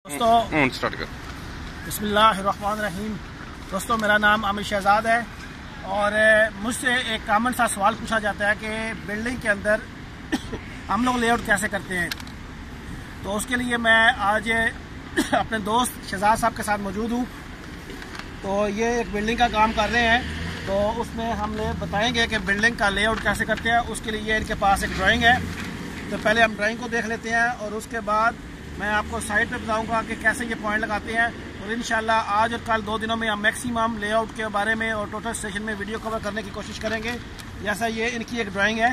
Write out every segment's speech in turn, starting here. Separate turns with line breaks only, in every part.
दोस्तों स्टार्ट कर।
बिस्मिल्लाहिर्रहमानिर्रहीम। दोस्तों मेरा नाम आमिर शहजाद है और मुझसे एक कॉमन सा सवाल पूछा जाता है कि बिल्डिंग के अंदर हम लोग लेआउट कैसे करते हैं। तो उसके लिए मैं आज अपने दोस्त शहजाद साहब के साथ मौजूद हूँ। तो ये एक बिल्डिंग का काम कर रहे हैं, तो उसमें हम बताएंगे कि बिल्डिंग का लेआउट कैसे करते हैं। उसके लिए इनके पास एक ड्राइंग है, तो पहले हम ड्राइंग को देख लेते हैं और उसके बाद मैं आपको साइड पे बताऊंगा कि कैसे ये पॉइंट लगाते हैं। और इंशाल्लाह आज और कल 2 दिनों में हम मैक्सिमम लेआउट के बारे में और टोटल स्टेशन में वीडियो कवर करने की कोशिश करेंगे। जैसा ये इनकी एक ड्राइंग है,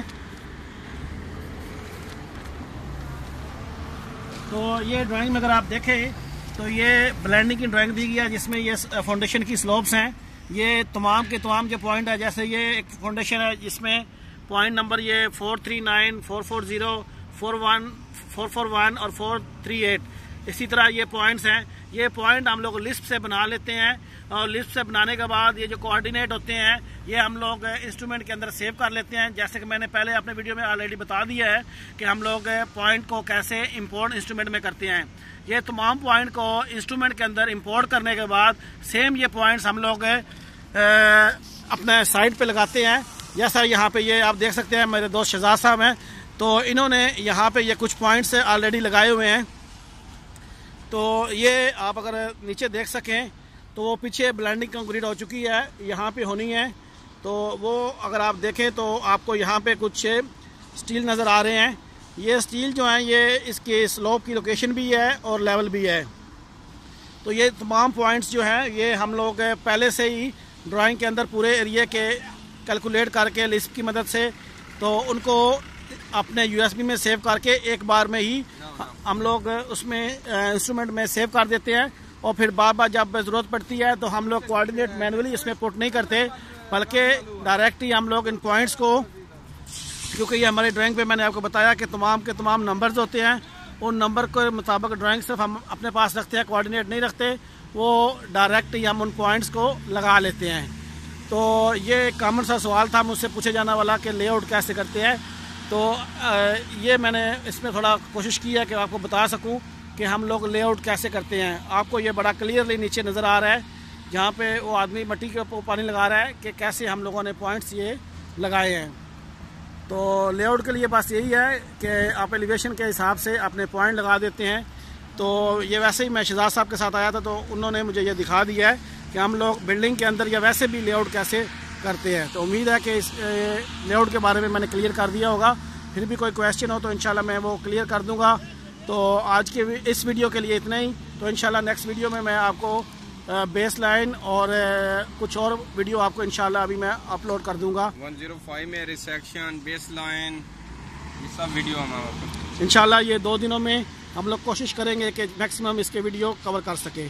तो ये ड्राइंग में अगर आप देखें तो ये ब्लेंडिंग की ड्राइंग दी गई है, जिसमें ये फाउंडेशन की स्लोप्स हैं। ये तमाम के तमाम जो पॉइंट है, जैसे ये एक फाउंडेशन है जिसमें पॉइंट नंबर ये 439, 440, 41, 441 और 438, इसी तरह ये पॉइंट्स हैं। ये पॉइंट हम लोग लिस्ट से बना लेते हैं और लिस्ट से बनाने के बाद ये जो कोऑर्डिनेट होते हैं ये हम लोग इंस्ट्रूमेंट के अंदर सेव कर लेते हैं। जैसे कि मैंने पहले अपने वीडियो में ऑलरेडी बता दिया है कि हम लोग पॉइंट को कैसे इंपोर्ट इंस्ट्रूमेंट में करते हैं। ये तमाम पॉइंट को इंस्ट्रूमेंट के अंदर इंपोर्ट करने के बाद सेम ये पॉइंट्स हम लोग अपने साइड पे लगाते हैं। जैसा यहाँ पे ये आप देख सकते हैं, मेरे दोस्त शहजाद साहब हैं, तो इन्होंने यहाँ पे ये कुछ पॉइंट्स ऑलरेडी लगाए हुए हैं। तो ये आप अगर नीचे देख सकें तो वो पीछे ब्लेंडिंग कंक्रीट हो चुकी है, यहाँ पे होनी है। तो वो अगर आप देखें तो आपको यहाँ पे कुछ स्टील नज़र आ रहे हैं। ये स्टील जो है ये इसके स्लोप की लोकेशन भी है और लेवल भी है। तो ये तमाम पॉइंट्स जो हैं ये हम लोग पहले से ही ड्राइंग के अंदर पूरे एरिया के कैलकुलेट करके लिस्ट की मदद से तो उनको अपने यूएसबी में सेव करके एक बार में ही हम लोग उसमें इंस्ट्रूमेंट में सेव कर देते हैं। और फिर बार बार जब ज़रूरत पड़ती है तो हम लोग कोऑर्डिनेट मैनुअली इसमें पुट नहीं करते, बल्कि डायरेक्ट ही हम लोग इन पॉइंट्स को, क्योंकि ये हमारी ड्राइंग पे मैंने आपको बताया कि तमाम के तमाम नंबर्स होते हैं, उन नंबर के मुताबिक ड्राइंग सिर्फ हम अपने पास रखते हैं, कोऑर्डिनेट नहीं रखते। वो डायरेक्ट ही हम उन पॉइंट्स को लगा लेते हैं। तो ये कॉमन सा सवाल था मुझसे पूछे जाने वाला कि लेआउट कैसे करते हैं। तो ये मैंने इसमें थोड़ा कोशिश की है कि आपको बता सकूं कि हम लोग लेआउट कैसे करते हैं। आपको ये बड़ा क्लियरली नीचे नज़र आ रहा है, जहाँ पे वो आदमी मट्टी के ऊपर पानी लगा रहा है कि कैसे हम लोगों ने पॉइंट्स ये लगाए हैं। तो लेआउट के लिए बस यही है कि आप एलिवेशन के हिसाब से अपने पॉइंट लगा देते हैं। तो ये वैसे ही मैं शहजाद साहब के साथ आया था, तो उन्होंने मुझे ये दिखा दिया है कि हम लोग बिल्डिंग के अंदर या वैसे भी लेआउट कैसे करते हैं। तो उम्मीद है कि इस लेआउट के बारे में मैंने क्लियर कर दिया होगा। फिर भी कोई क्वेश्चन हो तो इंशाल्लाह मैं वो क्लियर कर दूंगा। तो आज के इस वीडियो के लिए इतना ही। तो इंशाल्लाह नेक्स्ट वीडियो में मैं आपको बेस लाइन और कुछ और वीडियो आपको इंशाल्लाह अभी मैं अपलोड कर दूंगा।
105 में रिसेक्शन, बेस लाइन, ये सब वीडियो हम
इंशाल्लाह ये 2 दिनों में हम लोग कोशिश करेंगे कि मैक्सिमम इसके वीडियो कवर कर सके।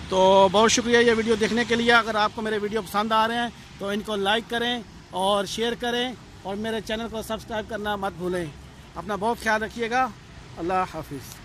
तो बहुत शुक्रिया ये वीडियो देखने के लिए। अगर आपको मेरे वीडियो पसंद आ रहे हैं तो इनको लाइक करें और शेयर करें और मेरे चैनल को सब्सक्राइब करना मत भूलें। अपना बहुत ख्याल रखिएगा। अल्लाह हाफिज़।